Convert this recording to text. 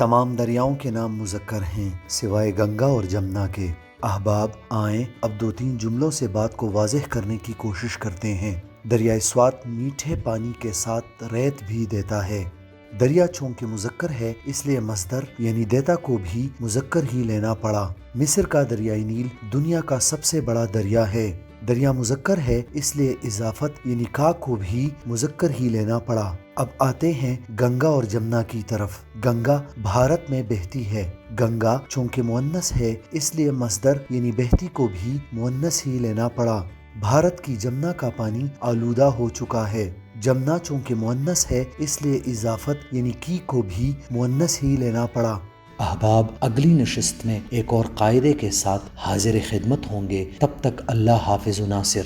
تمام دریاؤں کے نام مذکر ہیں سوائے گنگا اور جمنا کے۔ احباب آئیں اب 2-3 جملوں سے بات کو واضح کرنے کی کوشش کرتے ہیں۔ دریائے سوات میٹھے پانی کے ساتھ ریت بھی دیتا ہے۔ دریا چونکہ مذکر ہے اس لیے مصدر یعنی دیتا کو بھی مذکر ہی لینا پڑا۔ مصر کا دریائے نیل دنیا کا سب سے بڑا دریا ہے۔ دریا مذکر ہے اس لیے اضافت یعنی کا کو بھی مذکر ہی لینا پڑا۔ اب آتے ہیں گنگا اور جمنا کی طرف۔ گنگا بھارت میں بہتی ہے۔ گنگا چونکہ مؤنث ہے اس لیے مصدر یعنی بہتی کو بھی مؤنث ہی لینا پڑا۔ بھارت کی جمنا کا پانی آلودہ ہو چکا ہے۔ جمنا چونکہ مؤنث ہے اس لیے اضافت یعنی کی کو بھی مؤنث ہی لینا پڑا۔ احباب اگلی نشست میں ایک اور قاعدے کے ساتھ حاضر خدمت ہوں گے، تب تک اللہ حافظ و ناصر۔